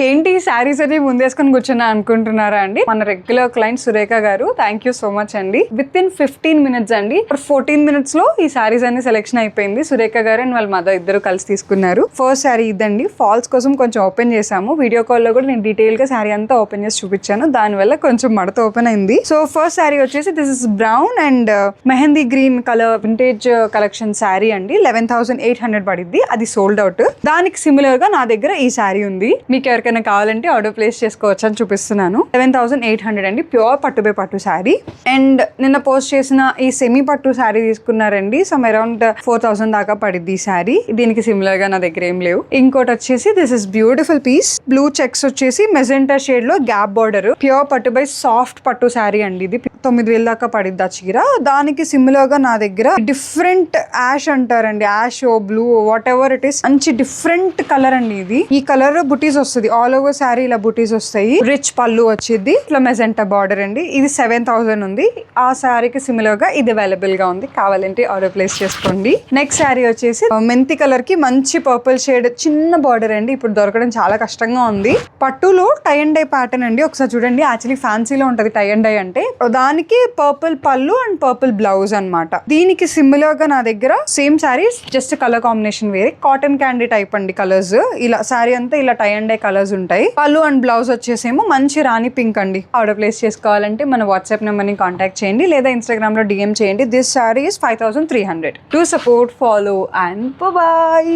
ఏంటి శారీస్ అని ముందేసుకొని కూర్చున్నా అనుకుంటున్నారా అండి? మన రెగ్యులర్ క్లయింట్ సురేఖ గారు, థ్యాంక్ యూ సో మచ్ అండి. విత్ ఇన్ 15 minutes అండి, 14 minutes లో ఈ శారీస్ అన్ని సెలెక్షన్ అయిపోయింది. సురేఖ గారు అండ్ వాళ్ళ మదర్ ఇద్దరు కలిసి తీసుకున్నారు. ఫస్ట్ శారీ ఇదండి. ఫాల్స్ కోసం కొంచెం ఓపెన్ చేసాము. వీడియో కాల్ లో కూడా నేను డీటెయిల్ గా శారీ అంతా ఓపెన్ చేసి చూపించాను. దాని వల్ల కొంచెం మడత ఓపెన్ అయింది. సో ఫస్ట్ శారీ వచ్చేసి this is brown and mehndi green colour vintage collection sari అండి. 11,800 పడింది. అది సోల్డ్ అవుట్. దానికి సిమిలర్ గా నా దగ్గర ఈ శారీ ఉంది. మీకు ఎవరికైనా కావాలంటే ఆర్డర్ ప్లేస్ చేసుకోవచ్చు అని చూపిస్తున్నాను. 11,800 అండి. ప్యూర్ పట్టుబై పట్టు శారీ. అండ్ నిన్న పోస్ట్ చేసిన ఈ సెమీ పట్టు శారీ తీసుకున్నారండి. సమ్ అరౌండ్ 4,000 దాకా పడింది ఈ శారీ. దీనికి సిమిలర్ గా నా దగ్గర ఏం లేవు. ఇంకోటి వచ్చేసి this is beautiful piece. Blue checks వచ్చేసి మెజెంటా షేడ్ లో గ్యాప్ బార్డర్. ప్యూర్ పట్టుబై సాఫ్ట్ పట్టు శారీ అండి. ఇది 9,000 దాకా పడిద్ది ఆ చీర. దానికి సిమిలర్ గా నా దగ్గర డిఫరెంట్ యాష్ అంటారండి. Ash blue whatever it is, మంచి డిఫరెంట్ కలర్ అండి. ఇది ఈ కలర్ బుటీస్ వస్తుంది. ఆల్ ఓవర్ శారీ ఇలా బుటీస్ వస్తాయి. రిచ్ పళ్ళు వచ్చింది. ఇట్లా మెజెంటా బార్డర్ అండి. ఇది 7,000 ఉంది. ఆ శారీకి సిమిలర్ గా ఇది అవైలబుల్ గా ఉంది. కావాలంటే ఆర్డర్ ప్లేస్ చేసుకోండి. నెక్స్ట్ శారీ వచ్చేసి మెంతి కలర్ కి మంచి పర్పుల్ షేడ్ చిన్న బార్డర్ అండి. ఇప్పుడు దొరకడం చాలా కష్టంగా ఉంది. పట్టులో టై అండ్ డై ప్యాటర్న్ అండి. ఒకసారి చూడండి. యాక్చువల్లీ ఫ్యాన్సీలో ఉంటది టై అండ్ డై అంటే. దానికి పర్పుల్ పళ్ళు అండ్ పర్పుల్ బ్లౌజ్ అన్నమాట. దీనికి సిమిలర్ గా నా దగ్గర same saris just colour combination వేరే. కాటన్ క్యాండీ టైప్ అండి కలర్స్. ఇలా శారీ అంతా ఇలా టై అండ్ డై కలర్స్ ఉంటాయి. పళ్ళు అండ్ బ్లౌజ్ వచ్చేసేమో మంచి రాణి పింక్ అండి. ఆర్డర్ ప్లేస్ చేసుకోవాలంటే మన వాట్సాప్ నెంబర్ ని కాంటాక్ట్ చేయండి లేదా ఇన్స్టాగ్రామ్ లో DM చేయండి. This sari is 5,300. To support, follow and bye.